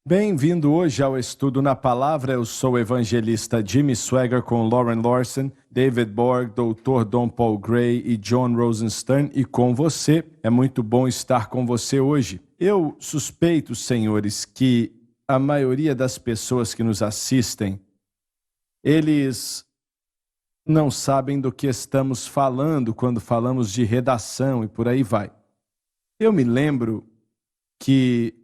Bem-vindo hoje ao Estudo na Palavra. Eu sou o evangelista Jimmy Swaggart com Lauren Larson, David Borg, Dr. Don Paul Gray e John Rosenstern. E com você, é muito bom estar com você hoje. Eu suspeito, senhores, que a maioria das pessoas que nos assistem, eles não sabem do que estamos falando quando falamos de redação e por aí vai. Eu me lembro que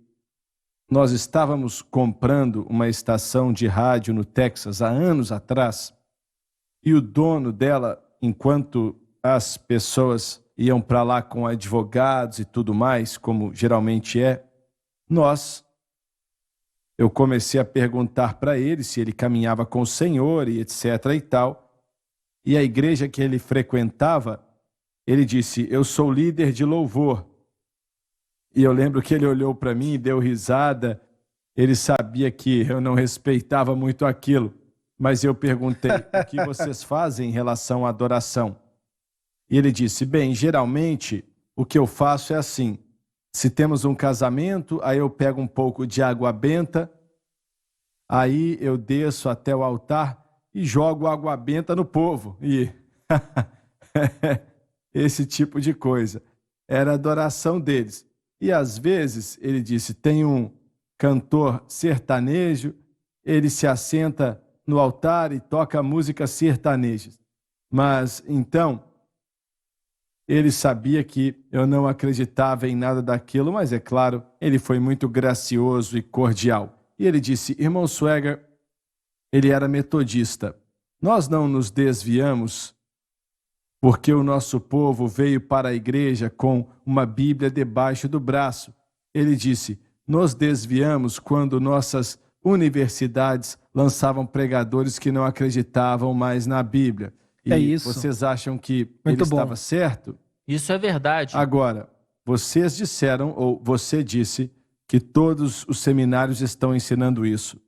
nós estávamos comprando uma estação de rádio no Texas há anos atrás e o dono dela, enquanto as pessoas iam para lá com advogados e tudo mais, como geralmente é, eu comecei a perguntar para ele se ele caminhava com o Senhor e etc. e tal. E a igreja que ele frequentava, ele disse: "Eu sou líder de louvor." E eu lembro que ele olhou para mim e deu risada. Ele sabia que eu não respeitava muito aquilo. Mas eu perguntei: "O que vocês fazem em relação à adoração?" E ele disse: "Bem, geralmente o que eu faço é assim. Se temos um casamento, aí eu pego um pouco de água benta, aí eu desço até o altar e jogo água benta no povo." E esse tipo de coisa. Era a adoração deles. E às vezes, ele disse, tem um cantor sertanejo, ele se assenta no altar e toca músicas sertanejas. Mas então, ele sabia que eu não acreditava em nada daquilo, mas é claro, ele foi muito gracioso e cordial. E ele disse: "Irmão Swaggart," ele era metodista, "nós não nos desviamos porque o nosso povo veio para a igreja com uma Bíblia debaixo do braço." Ele disse: "Nos desviamos quando nossas universidades lançavam pregadores que não acreditavam mais na Bíblia." E É isso. vocês acham que ele Muito bom. estava certo? Isso é verdade. Agora, vocês disseram, ou você disse, que todos os seminários estão ensinando isso.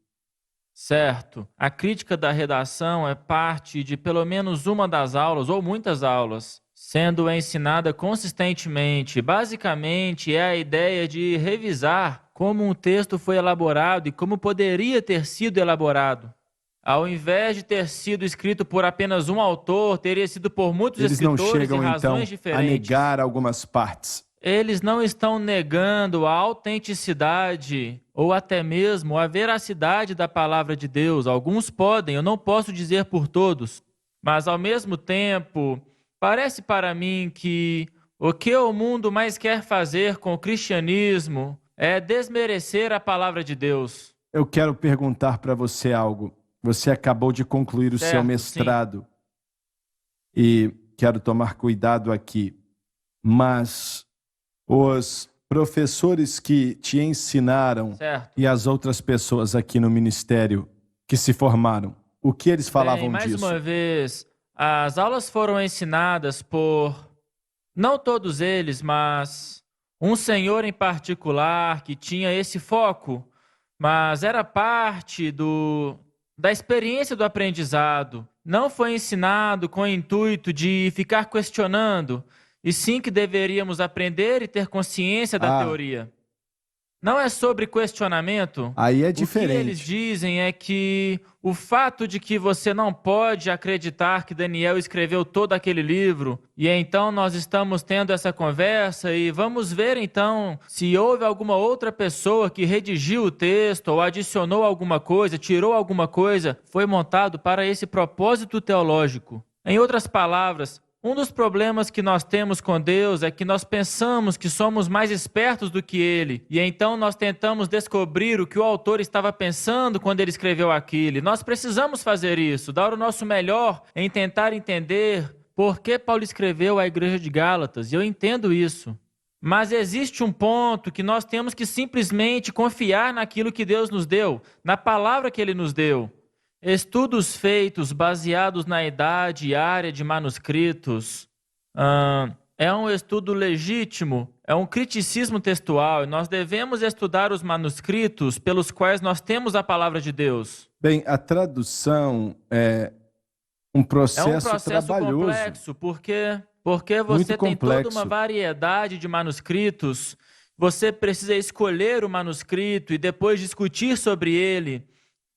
Certo. A crítica da redação é parte de pelo menos uma das aulas, ou muitas aulas, sendo ensinada consistentemente. Basicamente, é a ideia de revisar como um texto foi elaborado e como poderia ter sido elaborado. Ao invés de ter sido escrito por apenas um autor, teria sido por muitos Eles não escritores chegam, e razões então, diferentes. a negar algumas partes. Eles não estão negando a autenticidade ou até mesmo a veracidade da palavra de Deus. Alguns podem, eu não posso dizer por todos, mas ao mesmo tempo, parece para mim que o que o mundo mais quer fazer com o cristianismo é desmerecer a palavra de Deus. Eu quero perguntar para você algo. Você acabou de concluir o seu Certo, mestrado e quero tomar cuidado aqui, mas os professores que te ensinaram Certo. e as outras pessoas aqui no ministério que se formaram, o que eles falavam Mais disso? uma vez, as aulas foram ensinadas por, não todos eles, mas um senhor em particular que tinha esse foco, mas era parte da experiência do aprendizado. Não foi ensinado com o intuito de ficar questionando, e sim que deveríamos aprender e ter consciência da teoria. Não é sobre questionamento. Aí é O que diferente. eles dizem é que o fato de que você não pode acreditar que Daniel escreveu todo aquele livro, e então nós estamos tendo essa conversa e vamos ver então se houve alguma outra pessoa que redigiu o texto ou adicionou alguma coisa, tirou alguma coisa, foi montado para esse propósito teológico. Em outras palavras, um dos problemas que nós temos com Deus é que nós pensamos que somos mais espertos do que Ele, e então nós tentamos descobrir o que o autor estava pensando quando ele escreveu aquilo. Nós precisamos fazer isso, dar o nosso melhor em tentar entender por que Paulo escreveu à igreja de Gálatas, e eu entendo isso. Mas existe um ponto que nós temos que simplesmente confiar naquilo que Deus nos deu, na palavra que Ele nos deu. Estudos feitos baseados na idade e área de manuscritos é um estudo legítimo, é um criticismo textual, e nós devemos estudar os manuscritos pelos quais nós temos a palavra de Deus. Bem, a tradução é um processo trabalhoso. Complexo, porque você tem toda uma variedade de manuscritos você precisa escolher o manuscrito e depois discutir sobre ele.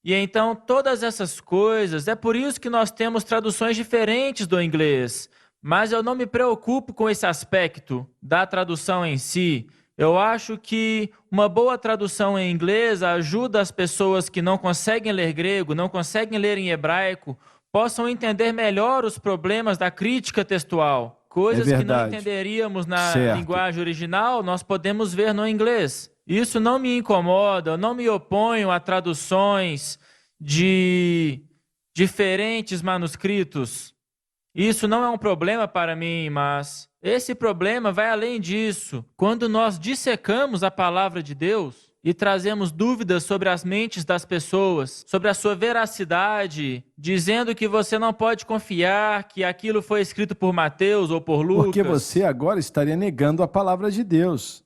E então, todas essas coisas, é por isso que nós temos traduções diferentes do inglês. Mas eu não me preocupo com esse aspecto da tradução em si. Eu acho que uma boa tradução em inglês ajuda as pessoas que não conseguem ler grego, não conseguem ler em hebraico, possam entender melhor os problemas da crítica textual. Coisas que não verdade. entenderíamos na Certo. linguagem original, nós podemos ver no inglês. Isso não me incomoda, eu não me oponho a traduções de diferentes manuscritos. Isso não é um problema para mim, mas esse problema vai além disso. Quando nós dissecamos a palavra de Deus e trazemos dúvidas sobre as mentes das pessoas, sobre a sua veracidade, dizendo que você não pode confiar que aquilo foi escrito por Mateus ou por Lucas. Porque você agora estaria negando a palavra de Deus.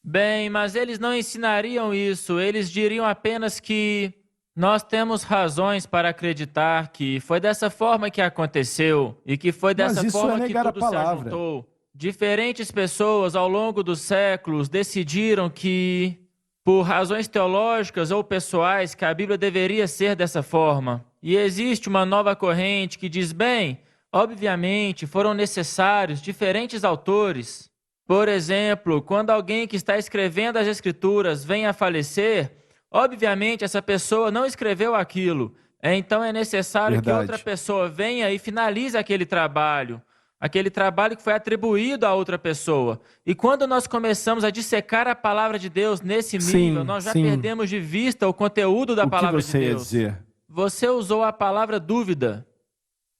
Bem, mas eles não ensinariam isso. Eles diriam apenas que nós temos razões para acreditar que foi dessa forma que aconteceu e que foi Mas dessa isso forma é que negar a tudo se palavra. ajuntou. Diferentes pessoas ao longo dos séculos decidiram que, por razões teológicas ou pessoais, que a Bíblia deveria ser dessa forma. E existe uma nova corrente que diz, bem, obviamente foram necessários diferentes autores. Por exemplo, quando alguém que está escrevendo as Escrituras vem a falecer, obviamente essa pessoa não escreveu aquilo. Então é necessário que outra pessoa venha e finalize aquele trabalho que foi atribuído a outra pessoa. E quando nós começamos a dissecar a palavra de Deus nesse nível, nós já perdemos de vista o conteúdo da palavra de Deus. O que você ia dizer? Você usou a palavra dúvida.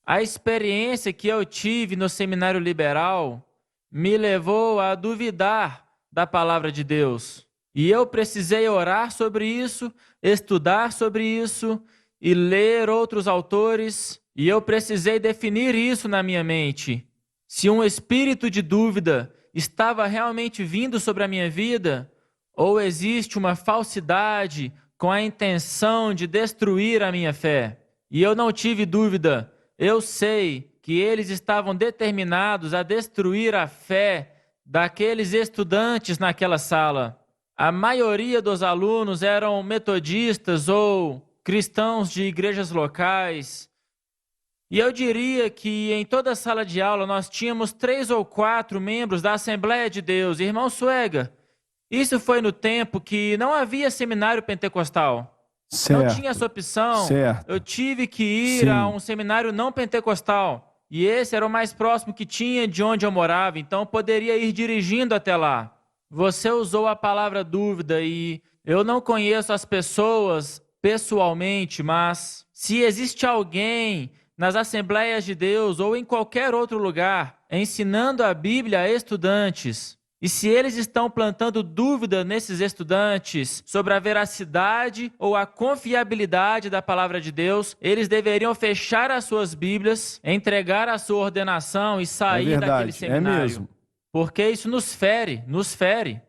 A experiência que eu tive no seminário liberal me levou a duvidar da palavra de Deus. E eu precisei orar sobre isso, estudar sobre isso e ler outros autores. E eu precisei definir isso na minha mente. Se um espírito de dúvida estava realmente vindo sobre a minha vida, ou existe uma falsidade com a intenção de destruir a minha fé. E eu não tive dúvida. Eu sei que eles estavam determinados a destruir a fé daqueles estudantes naquela sala. A maioria dos alunos eram metodistas ou cristãos de igrejas locais. E eu diria que em toda a sala de aula nós tínhamos 3 ou 4 membros da Assembleia de Deus. Irmão Suega, isso foi no tempo que não havia seminário pentecostal. Certo. Não tinha essa opção. Certo. Eu tive que ir a um seminário não pentecostal. E esse era o mais próximo que tinha de onde eu morava, então eu poderia ir dirigindo até lá. Você usou a palavra dúvida e eu não conheço as pessoas pessoalmente, mas se existe alguém nas Assembleias de Deus ou em qualquer outro lugar ensinando a Bíblia a estudantes, e se eles estão plantando dúvida nesses estudantes sobre a veracidade ou a confiabilidade da palavra de Deus, eles deveriam fechar as suas Bíblias, entregar a sua ordenação e sair daquele seminário. É mesmo. Porque isso nos fere, nos fere.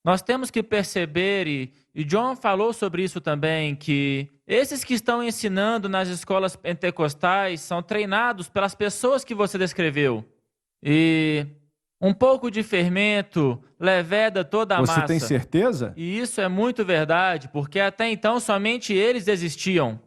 Nós temos que perceber, e John falou sobre isso também, que esses que estão ensinando nas escolas pentecostais são treinados pelas pessoas que você descreveu. E um pouco de fermento leveda toda a massa. Você tem certeza? E isso é muito verdade, porque até então somente eles existiam.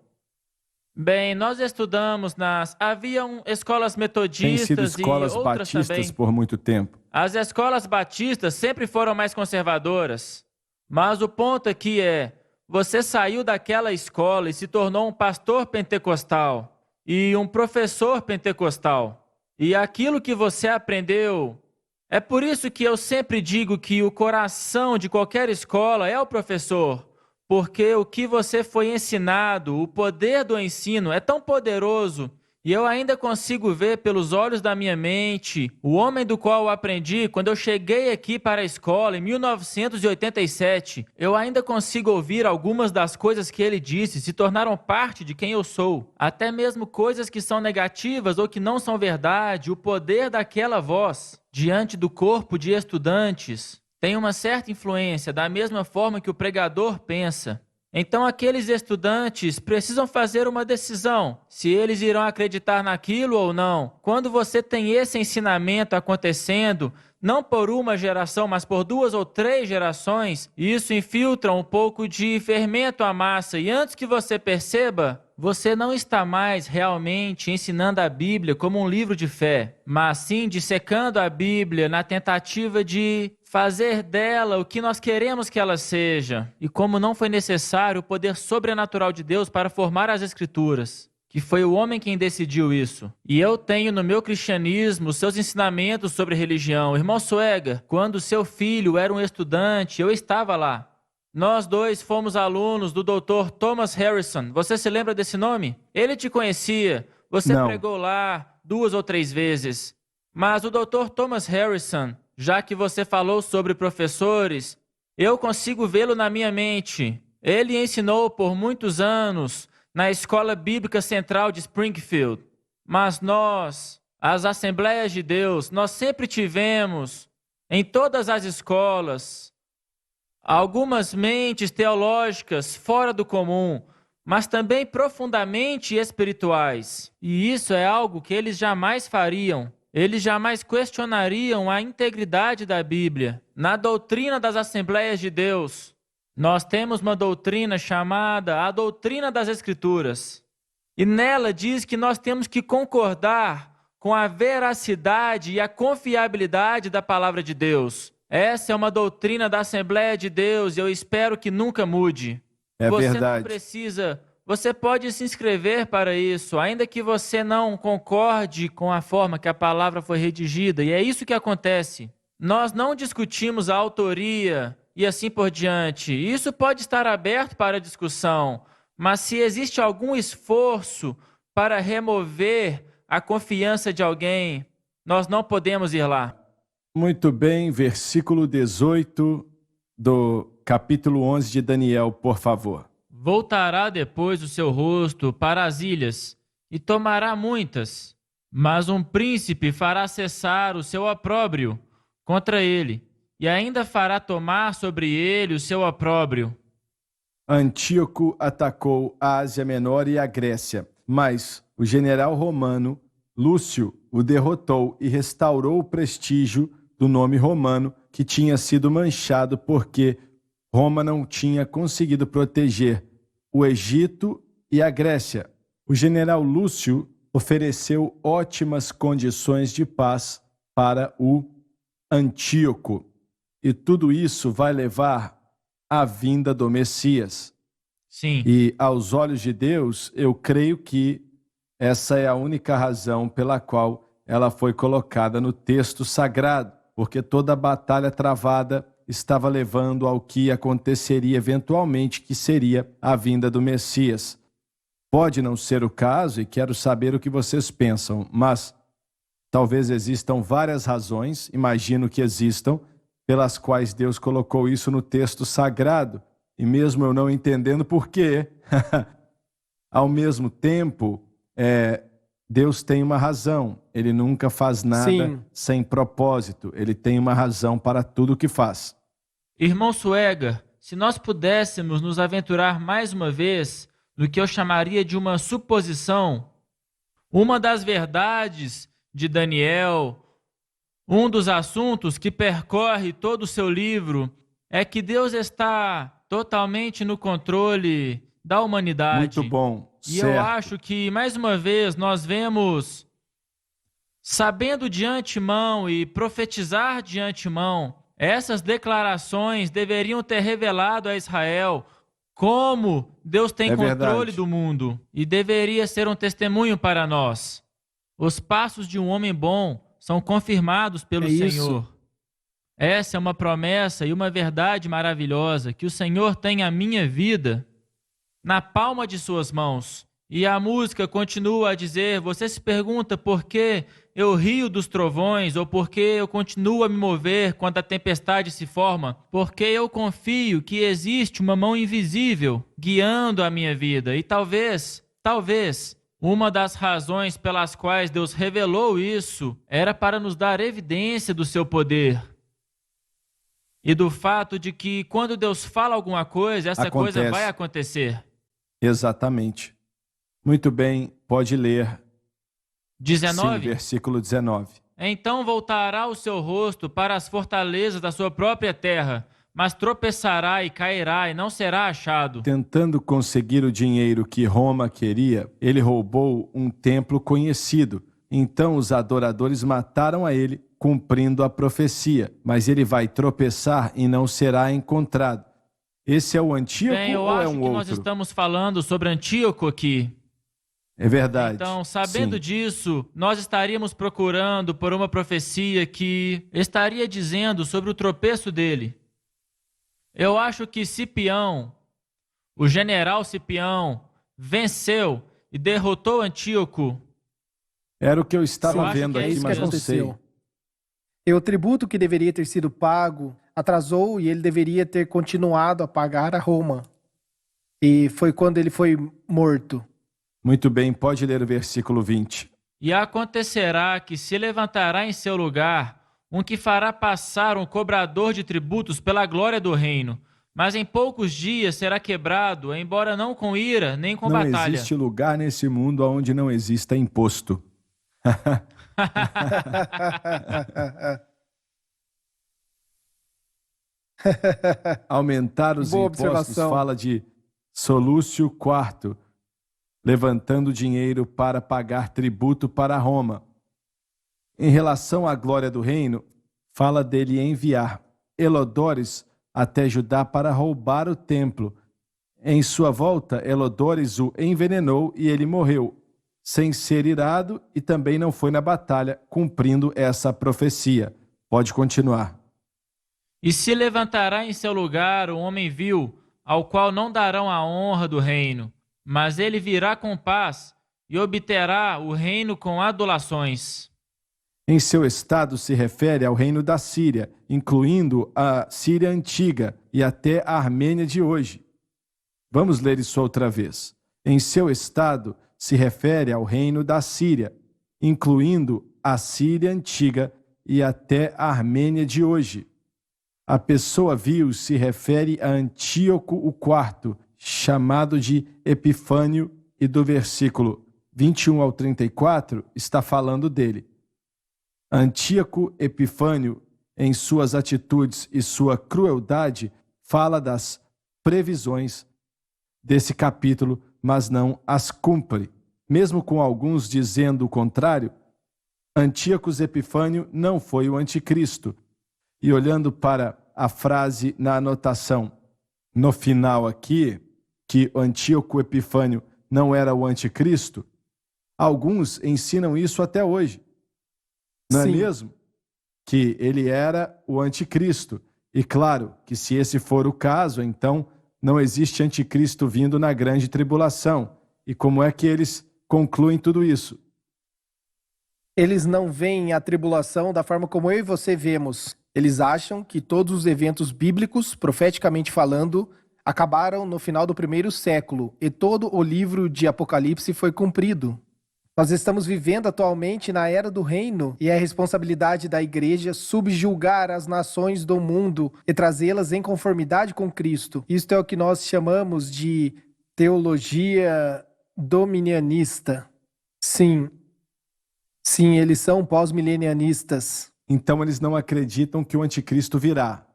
Bem, nós estudamos haviam escolas metodistas Tem sido escolas e outras batistas também. por muito tempo. As escolas batistas sempre foram mais conservadoras. Mas o ponto aqui é, você saiu daquela escola e se tornou um pastor pentecostal e um professor pentecostal. E aquilo que você aprendeu... É por isso que eu sempre digo que o coração de qualquer escola é o professor, porque o que você foi ensinado, o poder do ensino é tão poderoso, e eu ainda consigo ver pelos olhos da minha mente o homem do qual eu aprendi quando eu cheguei aqui para a escola em 1987. Eu ainda consigo ouvir algumas das coisas que ele disse, se tornaram parte de quem eu sou. Até mesmo coisas que são negativas ou que não são verdade, o poder daquela voz diante do corpo de estudantes tem uma certa influência, da mesma forma que o pregador pensa. Então aqueles estudantes precisam fazer uma decisão, se eles irão acreditar naquilo ou não. Quando você tem esse ensinamento acontecendo, não por uma geração, mas por 2 ou 3 gerações, isso infiltra um pouco de fermento à massa. E antes que você perceba, você não está mais realmente ensinando a Bíblia como um livro de fé, mas sim dissecando a Bíblia na tentativa de fazer dela o que nós queremos que ela seja. E como não foi necessário o poder sobrenatural de Deus para formar as Escrituras, que foi o homem quem decidiu isso. E eu tenho no meu cristianismo seus ensinamentos sobre religião. Irmão Suega, quando seu filho era um estudante, eu estava lá. Nós 2 fomos alunos do Dr. Thomas Harrison. Você se lembra desse nome? Ele te conhecia. Você Não. pregou lá 2 ou 3 vezes. Mas o Dr. Thomas Harrison, já que você falou sobre professores, eu consigo vê-lo na minha mente. Ele ensinou por muitos anos na Escola Bíblica Central de Springfield. Mas nós, as Assembleias de Deus, nós sempre tivemos, em todas as escolas, algumas mentes teológicas fora do comum, mas também profundamente espirituais. E isso é algo que eles jamais fariam. Eles jamais questionariam a integridade da Bíblia. Na doutrina das Assembleias de Deus, nós temos uma doutrina chamada a doutrina das Escrituras. E nela diz que nós temos que concordar com a veracidade e a confiabilidade da palavra de Deus. Essa é uma doutrina da Assembleia de Deus e eu espero que nunca mude. É Você verdade. não precisa, você pode se inscrever para isso, ainda que você não concorde com a forma que a palavra foi redigida. E é isso que acontece. Nós não discutimos a autoria e assim por diante. Isso pode estar aberto para discussão, mas se existe algum esforço para remover a confiança de alguém, nós não podemos ir lá. Muito bem, versículo 18 do capítulo 11 de Daniel, por favor. Voltará depois o seu rosto para as ilhas e tomará muitas, mas um príncipe fará cessar o seu opróbrio contra ele e ainda fará tomar sobre ele o seu opróbrio. Antíoco atacou a Ásia Menor e a Grécia, mas o general romano Lúcio o derrotou e restaurou o prestígio do nome romano que tinha sido manchado porque Roma não tinha conseguido proteger o Egito e a Grécia. O general Lúcio ofereceu ótimas condições de paz para o Antíoco. E tudo isso vai levar à vinda do Messias. Sim. E aos olhos de Deus, eu creio que essa é a única razão pela qual ela foi colocada no texto sagrado, porque toda a batalha travada estava levando ao que aconteceria eventualmente, que seria a vinda do Messias. Pode não ser o caso, e quero saber o que vocês pensam, mas talvez existam várias razões, imagino que existam, pelas quais Deus colocou isso no texto sagrado, e mesmo eu não entendendo por quê, ao mesmo tempo, Deus tem uma razão. Ele nunca faz nada Sim. sem propósito. Ele tem uma razão para tudo o que faz. Irmão Suega, se nós pudéssemos nos aventurar mais uma vez no que eu chamaria de uma suposição, uma das verdades de Daniel, um dos assuntos que percorre todo o seu livro, é que Deus está totalmente no controle da humanidade. Muito bom. E certo. eu acho que, mais uma vez, nós vemos, sabendo de antemão e profetizar de antemão, essas declarações deveriam ter revelado a Israel como Deus tem controle verdade. do mundo e deveria ser um testemunho para nós. Os passos de um homem bom são confirmados pelo isso. Senhor. Essa é uma promessa e uma verdade maravilhosa, que o Senhor tem a minha vida na palma de suas mãos. E a música continua a dizer, você se pergunta por que eu rio dos trovões, ou por que eu continuo a me mover quando a tempestade se forma? Porque eu confio que existe uma mão invisível guiando a minha vida. E talvez, uma das razões pelas quais Deus revelou isso era para nos dar evidência do seu poder. E do fato de que quando Deus fala alguma coisa, essa coisa Acontece. vai acontecer. Exatamente. Muito bem, pode ler. Sim, 19. versículo 19. Então voltará o seu rosto para as fortalezas da sua própria terra, mas tropeçará e cairá e não será achado. Tentando conseguir o dinheiro que Roma queria, ele roubou um templo conhecido. Então os adoradores mataram a ele, cumprindo a profecia. Mas ele vai tropeçar e não será encontrado. Esse é o Antíoco Bem, eu ou é acho um que nós outro? estamos falando sobre Antíoco aqui. É verdade. Então, sabendo Sim. disso, nós estaríamos procurando por uma profecia que estaria dizendo sobre o tropeço dele. Eu acho que Cipião, o general Cipião, venceu e derrotou Antíoco. Era o que eu Eu estava acho vendo que é aqui, isso mas mesmo. não sei. E o tributo que deveria ter sido pago atrasou e ele deveria ter continuado a pagar a Roma. E foi quando ele foi morto. Muito bem, pode ler o versículo 20. E acontecerá que se levantará em seu lugar um que fará passar um cobrador de tributos pela glória do reino, mas em poucos dias será quebrado, embora não com ira nem com Não batalha. existe lugar nesse mundo onde não exista imposto. Aumentar os Boa impostos observação. fala de Solúcio IV, levantando dinheiro para pagar tributo para Roma. Em relação à glória do reino, fala dele enviar Elodores até Judá para roubar o templo. Em sua volta, Elodores o envenenou e ele morreu, sem ser irado, e também não foi na batalha, cumprindo essa profecia. Pode continuar. E se levantará em seu lugar um homem vil, ao qual não darão a honra do reino, mas ele virá com paz e obterá o reino com adulações. Em seu estado se refere ao reino da Síria, incluindo a Síria antiga e até a Armênia de hoje. Vamos ler isso outra vez. Em seu estado se refere ao reino da Síria, incluindo a Síria antiga e até a Armênia de hoje. A pessoa vil se refere a Antíoco IV, chamado de Epifânio, e do versículo 21 ao 34 está falando dele. Antíoco Epifânio, em suas atitudes e sua crueldade, fala das previsões desse capítulo, mas não as cumpre. Mesmo com alguns dizendo o contrário, Antíoco Epifânio não foi o anticristo. E olhando para a frase na anotação no final aqui, que Antíoco Epifânio não era o anticristo, alguns ensinam isso até hoje. Não é Sim. mesmo? Que ele era o anticristo. E claro que se esse for o caso, então não existe anticristo vindo na grande tribulação. E como é que eles concluem tudo isso? Eles não veem a tribulação da forma como eu e você vemos. Eles acham que todos os eventos bíblicos, profeticamente falando, acabaram no final do primeiro século e todo o livro de Apocalipse foi cumprido. Nós estamos vivendo atualmente na era do reino e é a responsabilidade da igreja subjugar as nações do mundo e trazê-las em conformidade com Cristo. Isto é o que nós chamamos de teologia dominianista. Sim, eles são pós-milenianistas. Então eles não acreditam que o anticristo virá.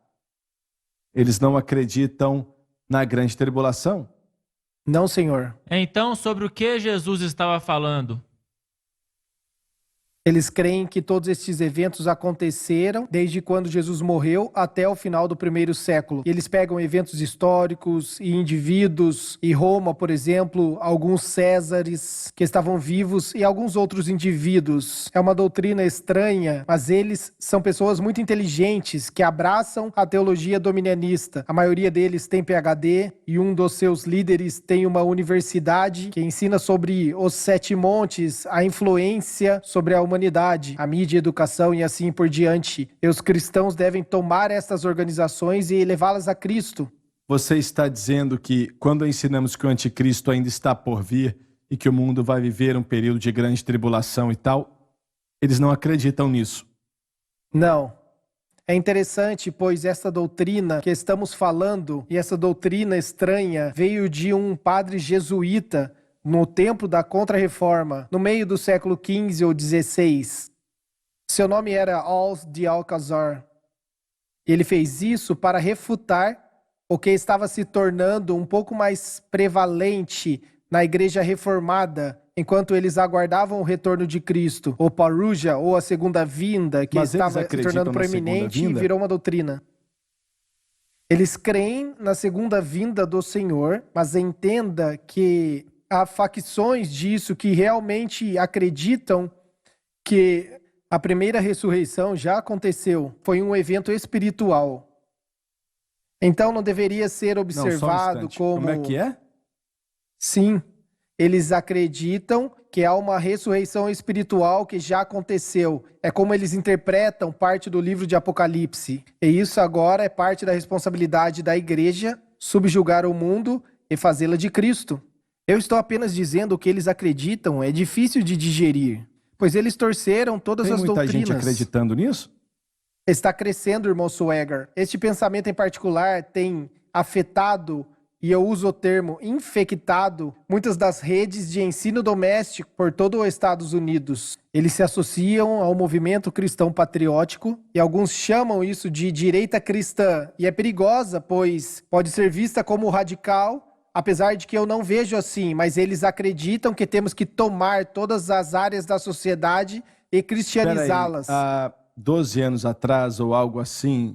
Eles não acreditam na grande tribulação. Não, Senhor. Então, sobre o que Jesus estava falando? Eles creem que todos estes eventos aconteceram desde quando Jesus morreu até o final do primeiro século. Eles pegam eventos históricos e indivíduos, e Roma, por exemplo, alguns Césares que estavam vivos e alguns outros indivíduos. É uma doutrina estranha, mas eles são pessoas muito inteligentes que abraçam a teologia dominianista. A maioria deles tem PhD e um dos seus líderes tem uma universidade que ensina sobre os 7 montes, a influência sobre a humanidade, a mídia, a educação e assim por diante. E os cristãos devem tomar estas organizações e levá-las a Cristo. Você está dizendo que quando ensinamos que o anticristo ainda está por vir e que o mundo vai viver um período de grande tribulação e tal, eles não acreditam nisso. Não. É interessante, pois essa doutrina que estamos falando, e essa doutrina estranha, veio de um padre jesuíta no tempo da Contra-Reforma, no meio do século XV ou XVI. Seu nome era Alves de Alcázar. Ele fez isso para refutar o que estava se tornando um pouco mais prevalente na Igreja Reformada, enquanto eles aguardavam o retorno de Cristo, ou Parousia, ou a segunda vinda, que Mas eles estava se acreditam tornando na proeminente segunda e vinda? virou uma doutrina. Eles creem na segunda vinda do Senhor, mas entenda que há facções disso que realmente acreditam que a primeira ressurreição já aconteceu, foi um evento espiritual. Então não deveria ser Não, observado só um instante. como... Como é que é? Sim, eles acreditam que há uma ressurreição espiritual que já aconteceu. É como eles interpretam parte do livro de Apocalipse. E isso agora é parte da responsabilidade da igreja subjugar o mundo e fazê-la de Cristo. Eu estou apenas dizendo o que eles acreditam é difícil de digerir, pois eles torceram todas Tem as muita doutrinas. gente acreditando nisso? Está crescendo, irmão Swagger. Este pensamento em particular tem afetado, e eu uso o termo infectado, muitas das redes de ensino doméstico por todo os Estados Unidos. Eles se associam ao movimento cristão patriótico e alguns chamam isso de direita cristã. E é perigosa, pois pode ser vista como radical, apesar de que eu não vejo assim, mas eles acreditam que temos que tomar todas as áreas da sociedade e cristianizá-las. Peraí, há 12 anos atrás ou algo assim,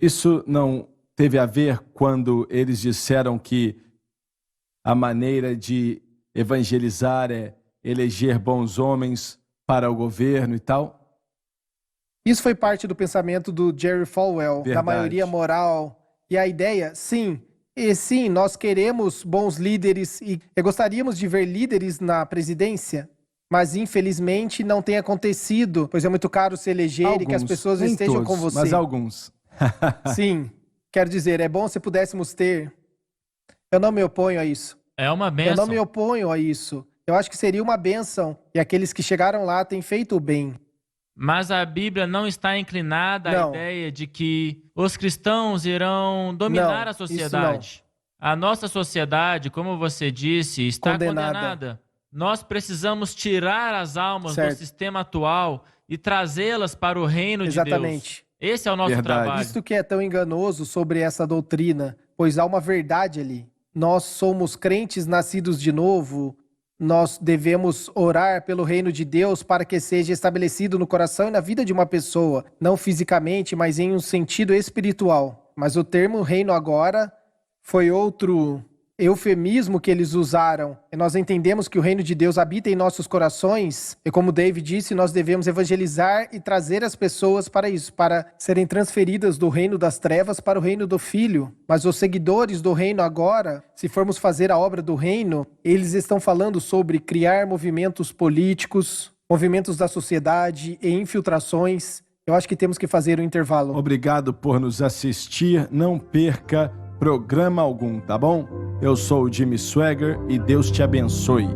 isso não teve a ver quando eles disseram que a maneira de evangelizar é eleger bons homens para o governo e tal? Isso foi parte do pensamento do Jerry Falwell, da Verdade. maioria moral. E a ideia, sim, nós queremos bons líderes e gostaríamos de ver líderes na presidência, mas infelizmente não tem acontecido, pois é muito caro se eleger e que as pessoas nem estejam todos, com você. mas alguns. Sim, quero dizer, é bom se pudéssemos ter. Eu não me oponho a isso. É uma Eu bênção. não me oponho a isso. Eu acho que seria uma bênção e aqueles que chegaram lá têm feito o bem. Mas a Bíblia não está inclinada à Não. ideia de que os cristãos irão dominar Não, a sociedade. A nossa sociedade, como você disse, está condenada. Nós precisamos tirar as almas do Certo. sistema atual e trazê-las para o reino de Deus. Exatamente. Esse é o nosso Verdade. trabalho. Isto que é tão enganoso sobre essa doutrina, pois há uma verdade ali. Nós somos crentes nascidos de novo, nós devemos orar pelo reino de Deus para que seja estabelecido no coração e na vida de uma pessoa, não fisicamente, mas em um sentido espiritual. Mas o termo reino agora foi outro eufemismo que eles usaram. E nós entendemos que o reino de Deus habita em nossos corações, e como David disse, nós devemos evangelizar e trazer as pessoas para isso, para serem transferidas do reino das trevas para o reino do Filho. Mas os seguidores do reino agora, se formos fazer a obra do reino, eles estão falando sobre criar movimentos políticos, movimentos da sociedade e infiltrações. Eu acho que temos que fazer um intervalo. Obrigado por nos assistir. Não perca programa algum, tá bom? Eu sou o Jimmy Swagger e Deus te abençoe.